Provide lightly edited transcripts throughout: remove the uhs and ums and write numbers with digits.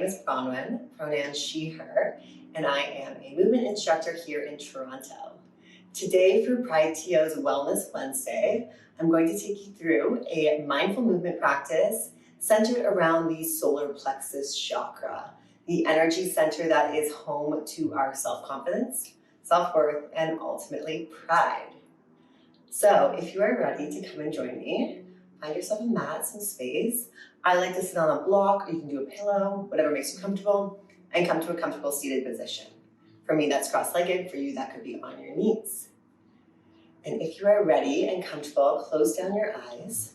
is Bronwyn, pronouns she, her, and I am a movement instructor here in Toronto. Today for Pride TO's Wellness Wednesday, I'm going to take you through a mindful movement practice centered around the solar plexus chakra, the energy center that is home to our self-confidence, self-worth, and ultimately pride. So if you are ready to come and join me, find yourself a mat, some space. I like to sit on a block, or you can do a pillow, whatever makes you comfortable, and come to a comfortable seated position. For me, that's cross-legged. For you, that could be on your knees. And if you are ready and comfortable, close down your eyes.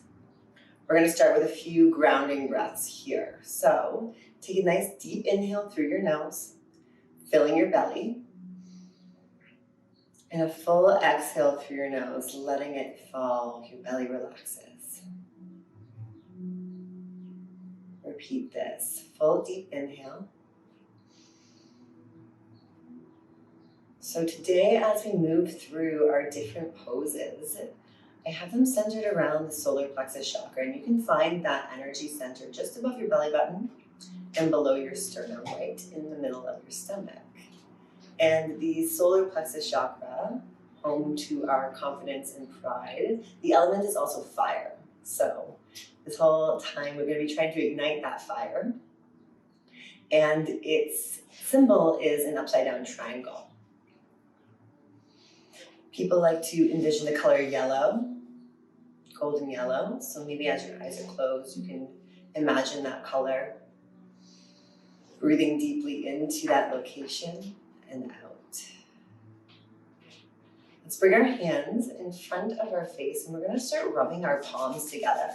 We're going to start with a few grounding breaths here. So take a nice deep inhale through your nose, filling your belly. And a full exhale through your nose, letting it fall, your belly relaxes. Repeat this, full deep inhale. So today, as we move through our different poses, I have them centered around the solar plexus chakra, and you can find that energy center just above your belly button and below your sternum, right in the middle of your stomach. And the solar plexus chakra, home to our confidence and pride, the element is also fire. So this whole time we're going to be trying to ignite that fire. And its symbol is an upside down triangle. People like to envision the color yellow, golden yellow. So maybe as your eyes are closed, you can imagine that color. Breathing deeply into that location and out. Let's bring our hands in front of our face, and we're going to start rubbing our palms together.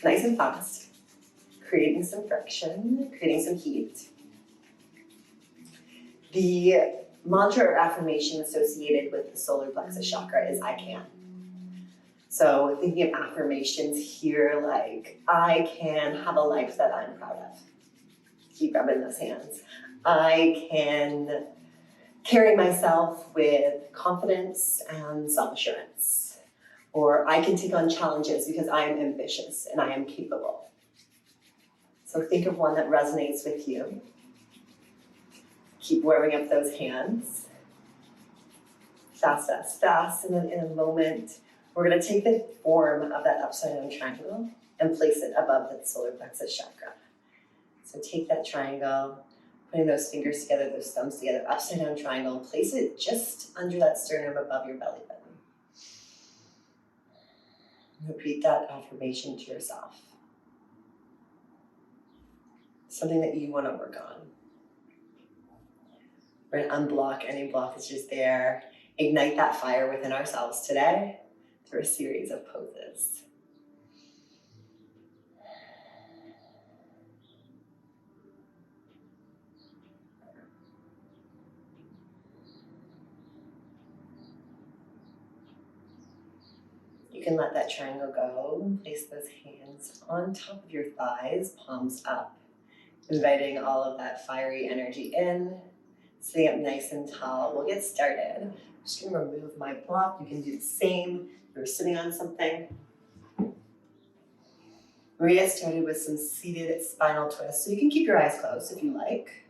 Nice and fast, creating some friction, creating some heat. The mantra or affirmation associated with the solar plexus chakra is I can. So thinking of affirmations here like, I can have a life that I'm proud of. Keep rubbing those hands. I can carry myself with confidence and self-assurance. Or I can take on challenges because I am ambitious and I am capable. So think of one that resonates with you. Keep warming up those hands. Fast, fast, fast. And then in a moment, we're going to take the form of that upside down triangle and place it above the solar plexus chakra. So take that triangle, putting those fingers together, those thumbs together, upside down triangle, and place it just under that sternum above your belly button. Repeat that affirmation to yourself. Something that you want to work on. We're going to unblock any blockages there. Ignite that fire within ourselves today through a series of poses. You can let that triangle go and place those hands on top of your thighs, palms up, inviting all of that fiery energy in, sitting up nice and tall. We'll get started. I'm just going to remove my block. You can do the same. You're sitting on something. We're going to get started with some seated spinal twists. So you can keep your eyes closed if you like.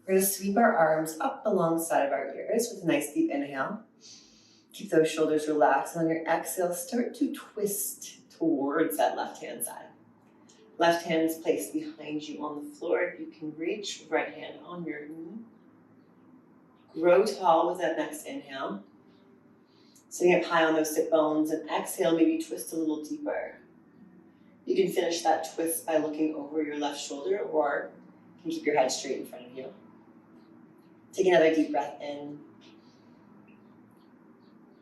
We're going to sweep our arms up alongside of our ears with a nice deep inhale. Keep those shoulders relaxed, and on your exhale, start to twist towards that left-hand side. Left hand is placed behind you on the floor. If you can reach, right hand on your knee. Grow tall with that next inhale. Sitting up high on those sit bones, and exhale, maybe twist a little deeper. You can finish that twist by looking over your left shoulder, or you can keep your head straight in front of you. Take another deep breath in.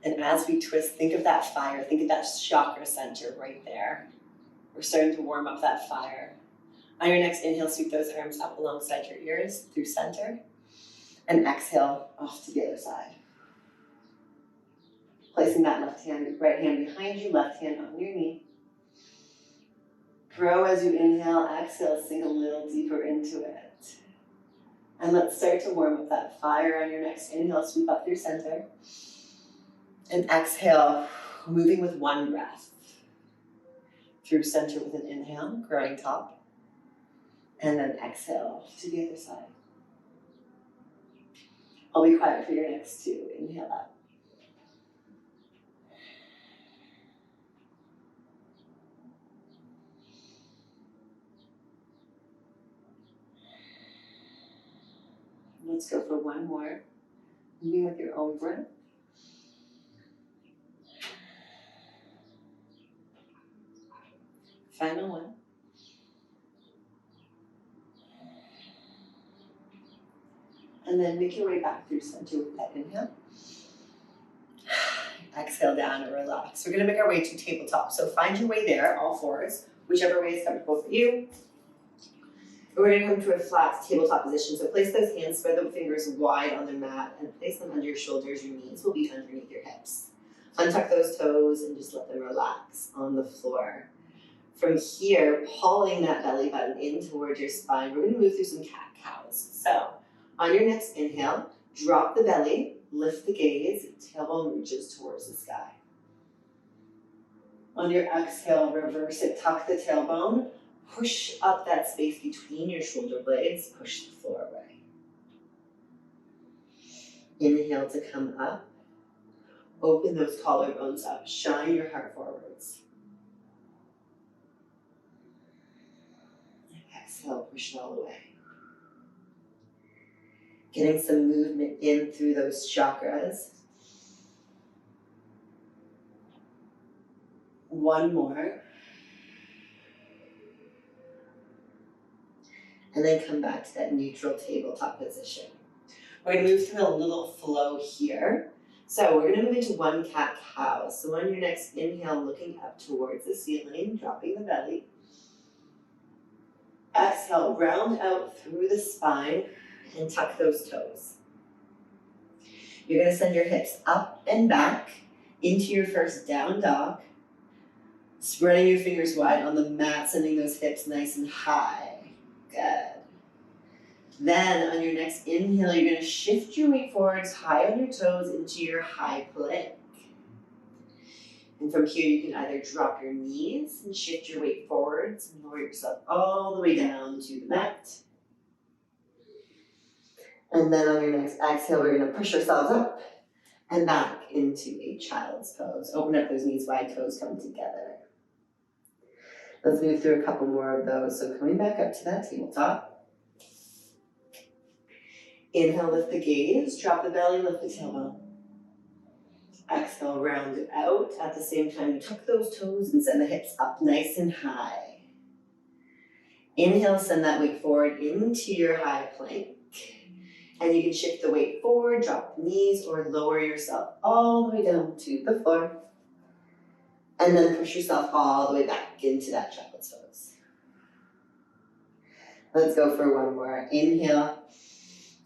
And as we twist, think of that fire. Think of that chakra center right there. We're starting to warm up that fire. On your next inhale, sweep those arms up alongside your ears through center. And exhale off to the other side. Placing that right hand behind you, left hand on your knee. Grow as you inhale, exhale, sink a little deeper into it. And let's start to warm up that fire. On your next inhale, sweep up through center. And exhale, moving with one breath. Through center with an inhale, growing top. And then exhale to the other side. I'll be quiet for your next two. Inhale up. Let's go for one more. Moving with your own breath. Final one. And then make your way back through center with that inhale. Exhale down and relax. We're going to make our way to tabletop. So find your way there, all fours, whichever way is comfortable for you. And we're going to come to a flat tabletop position. So place those hands, spread the fingers wide on the mat, and place them under your shoulders. Your knees will be underneath your hips. Untuck those toes and just let them relax on the floor. From here, pulling that belly button in towards your spine, we're going to move through some cat-cows. So on your next inhale, drop the belly, lift the gaze, tailbone reaches towards the sky. On your exhale, reverse it, tuck the tailbone, push up that space between your shoulder blades, push the floor away. Inhale to come up, open those collarbones up, shine your heart forwards. Exhale, push it all away. Getting some movement in through those chakras. One more. And then come back to that neutral tabletop position. We're going to move through a little flow here. So we're going to move into one cat-cow. So on your next inhale, looking up towards the ceiling, dropping the belly. Exhale, round out through the spine and tuck those toes. You're going to send your hips up and back into your first down dog. Spreading your fingers wide on the mat, sending those hips nice and high. Good. Then on your next inhale, you're going to shift your weight forwards, high on your toes into your high plank. And from here, you can either drop your knees and shift your weight forwards and lower yourself all the way down to the mat. And then on your next exhale, we're going to push ourselves up and back into a child's pose. Open up those knees wide, toes come together. Let's move through a couple more of those. So coming back up to that tabletop. Inhale, lift the gaze, drop the belly, lift the tailbone. Exhale, round it out. At the same time, you tuck those toes and send the hips up nice and high. Inhale, send that weight forward into your high plank. And you can shift the weight forward, drop the knees, or lower yourself all the way down to the floor. And then push yourself all the way back into that child's pose. Let's go for one more. Inhale,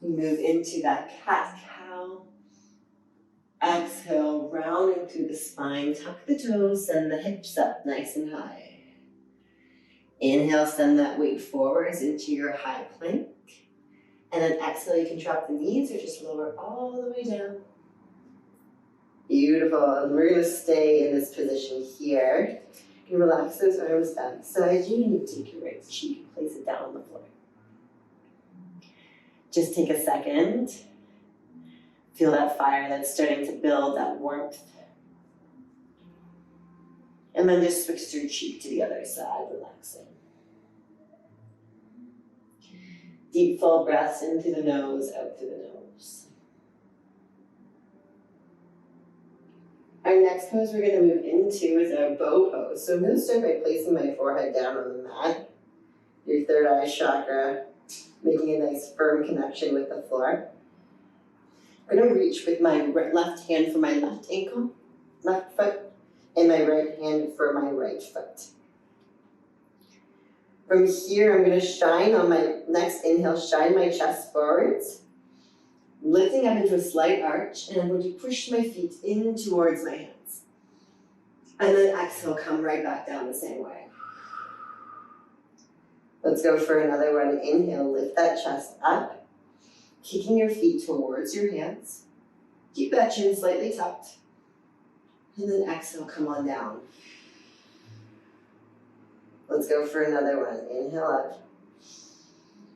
you move into that cat-cow. Exhale, rounding through the spine, tuck the toes, send the hips up nice and high. Inhale, send that weight forwards into your high plank. And then exhale, you can drop the knees or just lower all the way down. Beautiful. And we're going to stay in this position here. You can relax those arms back side. You need to take your right cheek and place it down on the floor. Just take a second. Feel that fire that's starting to build, that warmth. And then just switch your cheek to the other side, relaxing. Deep, full breaths in through the nose, out through the nose. Our next pose we're going to move into is our bow pose. So I'm going to start by placing my forehead down on the mat, your third eye chakra, making a nice firm connection with the floor. I'm going to reach with my left hand for my left ankle, left foot, and my right hand for my right foot. From here, I'm going to shine on my next inhale, shine my chest forwards, lifting up into a slight arch, and I'm going to push my feet in towards my hands. And then exhale, come right back down the same way. Let's go for another one. Inhale, lift that chest up, kicking your feet towards your hands. Keep that chin slightly tucked. And then exhale, come on down. Let's go for another one. Inhale up.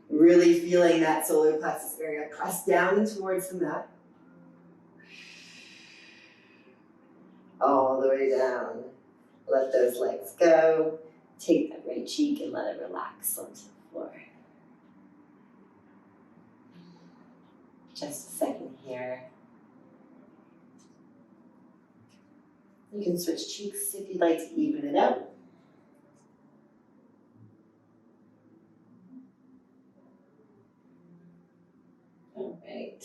Really feeling that solar plexus area. Press down and towards the mat. All the way down. Let those legs go. Take that right cheek and let it relax onto the floor. Just a second here. You can switch cheeks if you'd like to even it out. All right.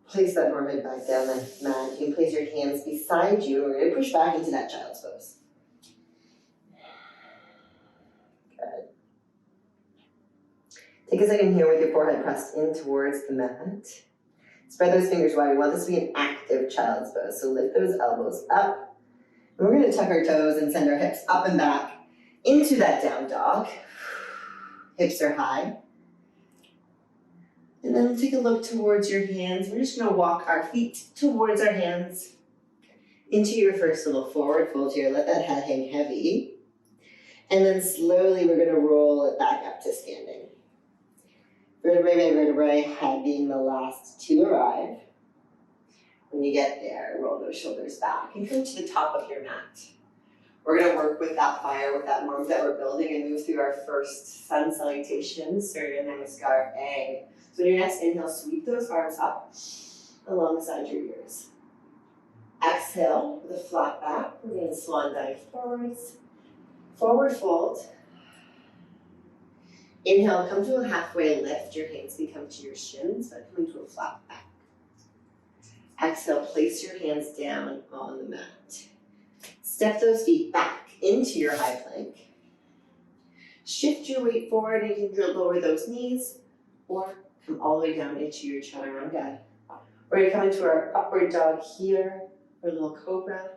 Place that forehead back down the mat. You can place your hands beside you. We're going to push back into that child's pose. Good. Take a second here with your forehead pressed in towards the mat. Spread those fingers wide. We want this to be an active child's pose. So lift those elbows up. And we're going to tuck our toes and send our hips up and back into that down dog. Hips are high. And then take a look towards your hands. We're just going to walk our feet towards our hands into your first little forward fold here. Let that head hang heavy. And then slowly we're going to roll it back up to standing. Vertebrae by vertebrae, head being the last to arrive. When you get there, roll those shoulders back and come to the top of your mat. We're going to work with that fire, with that warmth that we're building and move through our first sun salutation, Surya Namaskar A. So on your next inhale, sweep those arms up alongside your ears. Exhale with a flat back. We're going to swan dive forwards. Forward fold. Inhale, come to a halfway lift. Your hands can come to your shins, but coming to a flat back. Exhale, place your hands down on the mat. Step those feet back into your high plank. Shift your weight forward and you can lower those knees or come all the way down into your chaturanga. We're going to come into our upward dog here, or little cobra.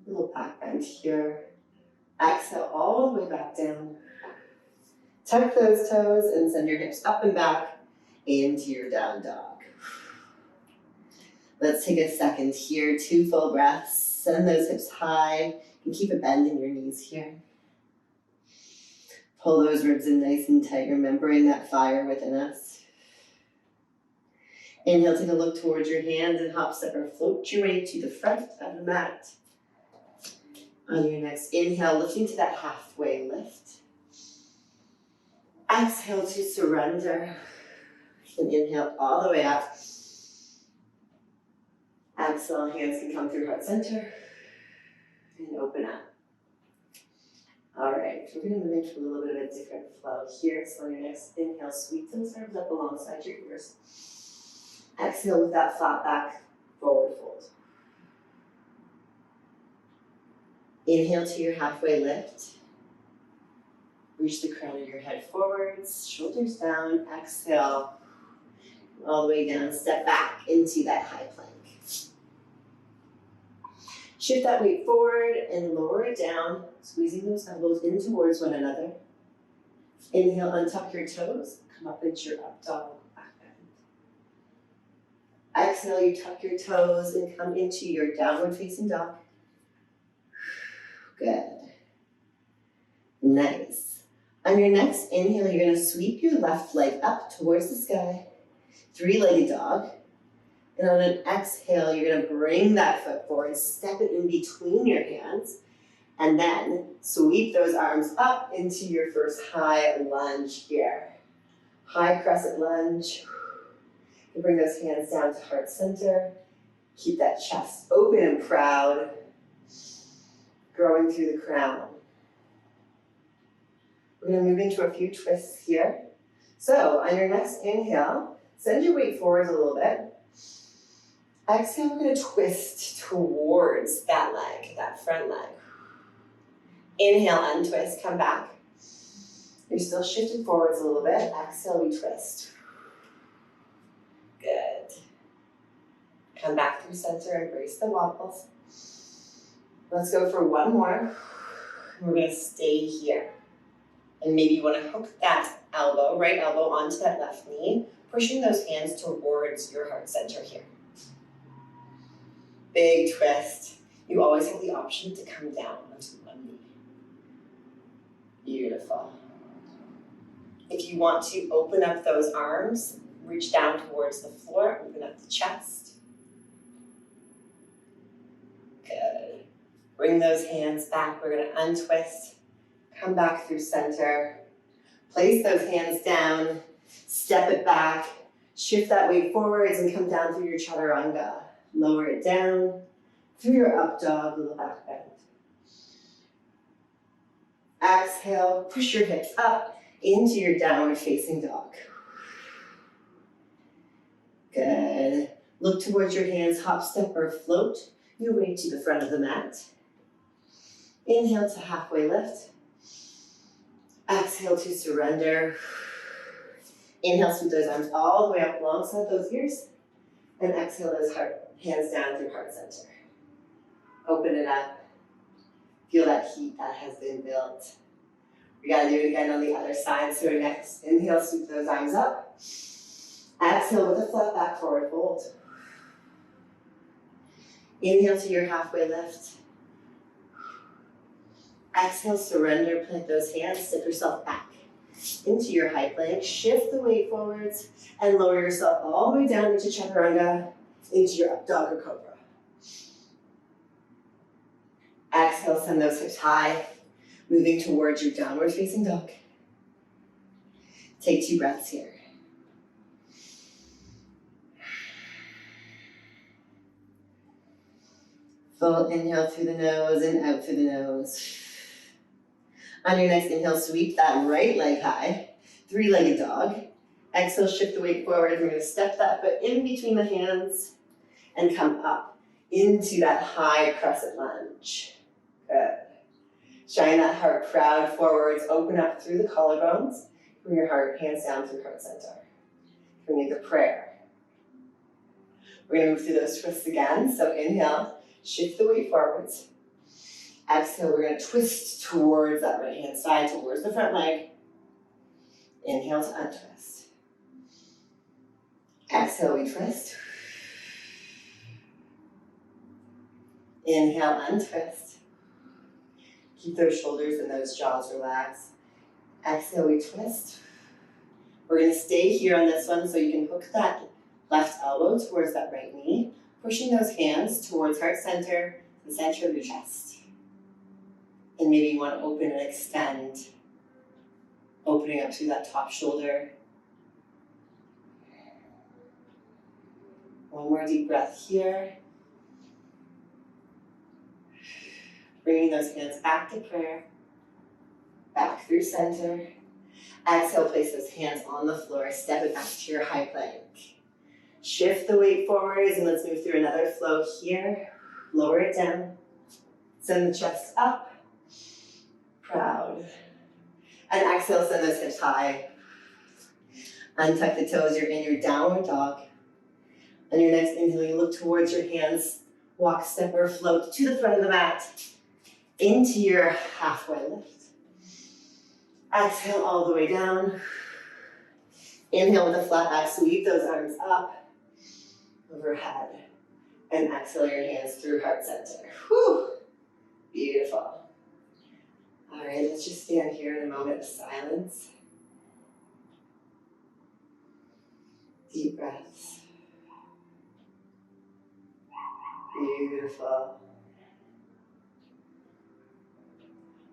Little back bend here. Exhale all the way back down. Tuck those toes and send your hips up and back into your down dog. Let's take a second here, 2 full breaths. Send those hips high and keep a bend in your knees here. Pull those ribs in nice and tight, remembering that fire within us. Inhale, take a look towards your hands and hop, step, or float your way to the front of the mat. On your next inhale, lifting to that halfway lift. Exhale to surrender. And inhale all the way up. Exhale, hands can come through heart center. And open up. All right, we're going to move into a little bit of a different flow here. So on your next inhale, sweep those arms up alongside your ears. Exhale with that flat back, forward fold. Inhale to your halfway lift. Reach the crown of your head forwards, shoulders down. Exhale, all the way down. Step back into that high plank. Shift that weight forward and lower it down, squeezing those elbows in towards one another. Inhale, untuck your toes, come up into your up dog, back bend. Exhale, you tuck your toes and come into your downward facing dog. Good. Nice. On your next inhale, you're going to sweep your left leg up towards the sky, 3-legged dog. And on an exhale, you're going to bring that foot forward, step it in between your hands, and then sweep those arms up into your first high lunge here. High crescent lunge. You bring those hands down to heart center. Keep that chest open and proud, growing through the crown. We're going to move into a few twists here. So on your next inhale, send your weight forward a little bit. Exhale, we're going to twist towards that leg, that front leg. Inhale, untwist, come back. You're still shifting forwards a little bit. Exhale, we twist. Good. Come back through center, embrace the wobbles. Let's go for one more. We're going to stay here. And maybe you want to hook that elbow, right elbow, onto that left knee, pushing those hands towards your heart center here. Big twist. You always have the option to come down onto one knee. Beautiful. If you want to open up those arms, reach down towards the floor, open up the chest. Good. Bring those hands back. We're going to untwist, come back through center. Place those hands down, step it back, shift that weight forwards and come down through your chaturanga. Lower it down through your up dog, little back bend. Exhale, push your hips up into your downward facing dog. Good. Look towards your hands, hop, step, or float your way to the front of the mat. Inhale to halfway lift. Exhale to surrender. Inhale, sweep those arms all the way up alongside those ears. And exhale those hands down through heart center. Open it up. Feel that heat that has been built. We gotta do it again on the other side. So next, inhale, sweep those arms up. Exhale with a flat back forward fold. Inhale to your halfway lift. Exhale, surrender, plant those hands, step yourself back into your high plank. Shift the weight forwards and lower yourself all the way down into chaturanga, into your up dog or cobra. Exhale, send those hips high, moving towards your downward facing dog. Take 2 breaths here. Full inhale through the nose and out through the nose. On your next inhale, sweep that right leg high, 3-legged dog. Exhale, shift the weight forward. We're going to step that foot in between the hands and come up into that high crescent lunge. Good. Shine that heart proud forwards. Open up through the collarbones. Bring your heart, hands down through heart center. Bring the prayer. We're going to move through those twists again. So inhale, shift the weight forwards. Exhale, we're going to twist towards that right hand side, towards the front leg. Inhale to untwist. Exhale, we twist. Inhale, untwist. Keep those shoulders and those jaws relaxed. Exhale, we twist. We're going to stay here on this one so you can hook that left elbow towards that right knee, pushing those hands towards heart center, the center of your chest. And maybe you want to open and extend, opening up through that top shoulder. One more deep breath here. Bringing those hands back to prayer, back through center. Exhale, place those hands on the floor, step it back to your high plank. Shift the weight forwards and let's move through another flow here. Lower it down. Send the chest up. Proud. And exhale, send those hips high. Untuck the toes, you're in your downward dog. On your next inhale, you look towards your hands, walk, step, or float to the front of the mat, into your halfway lift. Exhale all the way down. Inhale with a flat back, sweep those arms up, overhead. And exhale your hands through heart center. Whew. Beautiful. All right, let's just stand here in a moment of silence. Deep breaths. Beautiful.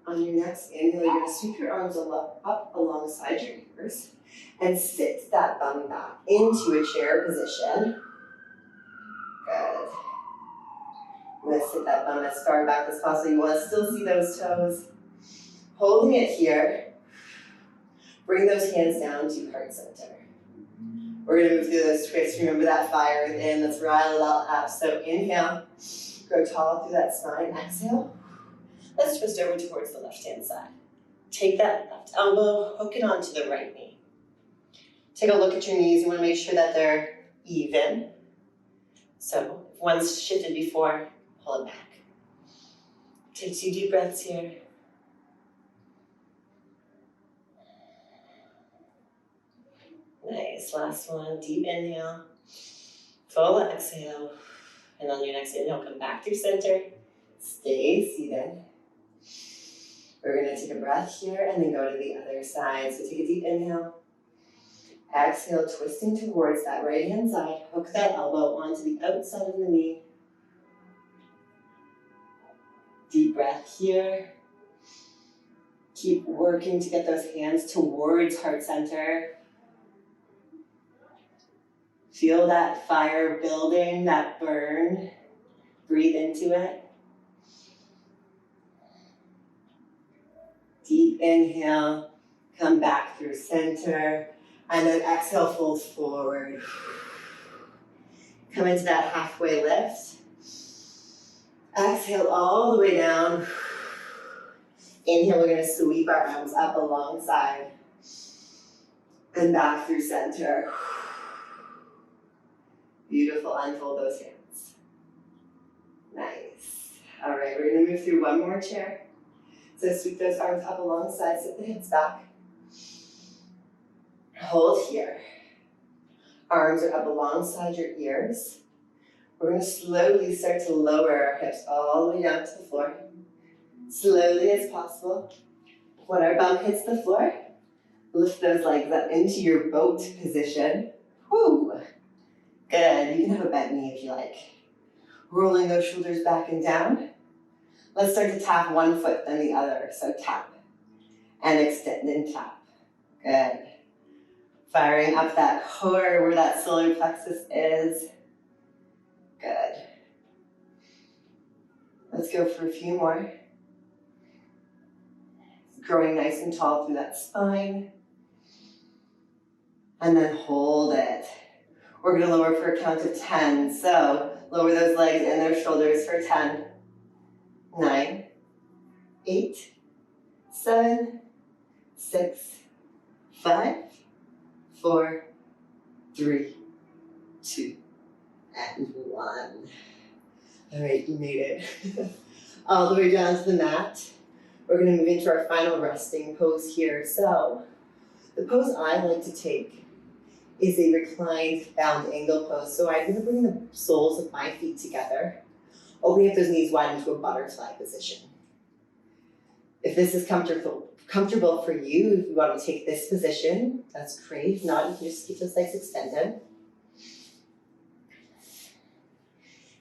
On your next inhale, you're going to sweep your arms up alongside your ears and sit that bum back into a chair position. Good. I'm going to sit that bum as far back as possible. You want to still see those toes. Holding it here. Bring those hands down to heart center. We're going to move through those twists. Remember that fire within. Let's rile it all up. So inhale, grow tall through that spine. Exhale. Let's twist over towards the left-hand side. Take that left elbow, hook it onto the right knee. Take a look at your knees. You want to make sure that they're even. So if one's shifted before, pull it back. Take 2 deep breaths here. Nice, last one, deep inhale, full exhale, and on your next inhale, come back through center, stay seated. We're going to take a breath here and then go to the other side. So take a deep inhale. Exhale, twisting towards that right hand side. Hook that elbow onto the outside of the knee. Deep breath here. Keep working to get those hands towards heart center. Feel that fire building, that burn. Breathe into it. Deep inhale, come back through center, and then exhale, fold forward. Come into that halfway lift. Exhale all the way down. Inhale, we're gonna sweep our arms up alongside and back through center. Beautiful, unfold those hands. Nice. All right, we're gonna move through one more chair. So sweep those arms up alongside, sit the hips back. Hold here. Arms are up alongside your ears. We're going to slowly start to lower our hips all the way down to the floor. Slowly as possible. When our bum hits the floor, lift those legs up into your boat position. Woo! Good. You can have a bent knee if you like. Rolling those shoulders back and down. Let's start to tap one foot then the other. So tap and extend and tap. Good. Firing up that core where that solar plexus is. Good. Let's go for a few more. Growing nice and tall through that spine. And then hold it. We're going to lower for a count of 10. So lower those legs and those shoulders for 10. 9, 8, 7, 6, 5, 4, 3, 2, and 1. All right, you made it. All the way down to the mat. We're going to move into our final resting pose here. So the pose I like to take is a reclined bound angle pose. So I'm going to bring the soles of my feet together, opening up those knees wide into a butterfly position. If this is comfortable for you, if you want to take this position, that's great. If not, you can just keep those legs extended.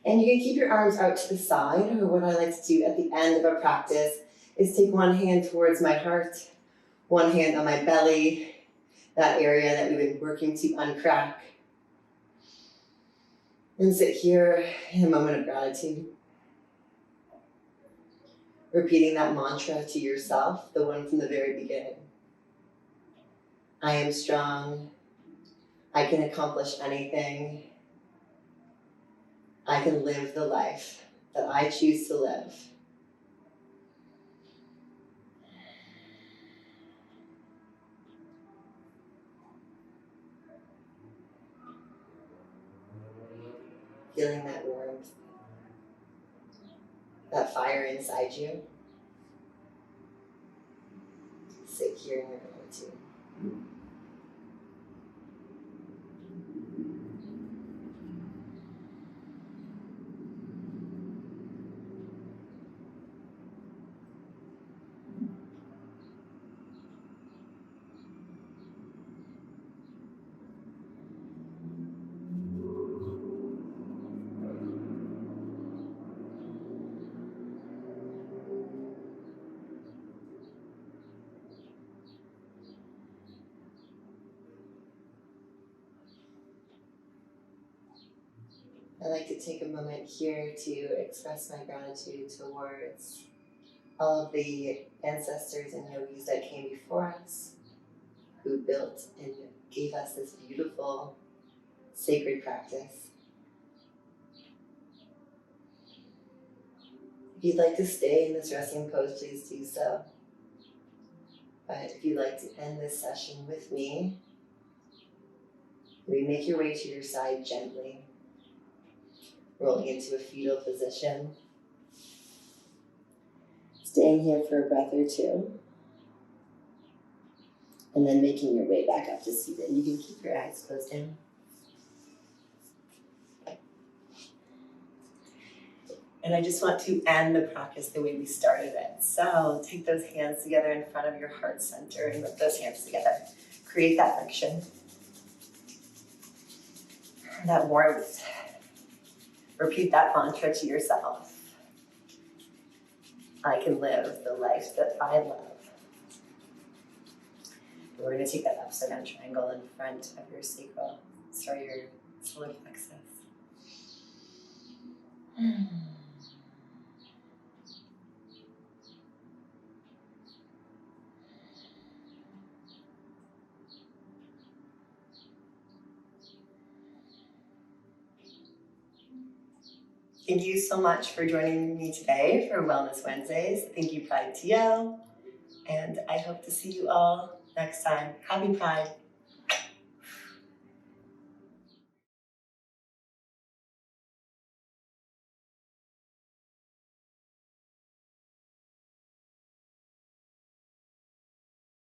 And you can keep your arms out to the side, or what I like to do at the end of a practice is take one hand towards my heart, one hand on my belly, that area that we've been working to uncrack. And sit here in a moment of gratitude. Repeating that mantra to yourself, the one from the very beginning. I am strong. I can accomplish anything. I can live the life that I choose to live. Feeling that warmth, that fire inside you. Sit here in your gratitude. I'd like to take a moment here to express my gratitude towards all of the ancestors and yogis that came before us, who built and gave us this beautiful, sacred practice. If you'd like to stay in this resting pose, please do so. But if you'd like to end this session with me, maybe make your way to your side gently, rolling into a fetal position. Staying here for a breath or two. And then making your way back up to seated. You can keep your eyes closed in. And I just want to end the practice the way we started it. So take those hands together in front of your heart center and lift those hands together. Create that friction, that warmth. Repeat that mantra to yourself. I can live the life that I love. We're going to take that upside down triangle in front of your sacral, sorry, your solar plexus. Thank you so much for joining me today for Wellness Wednesdays. Thank you, Pride TL, and I hope to see you all next time. Happy Pride.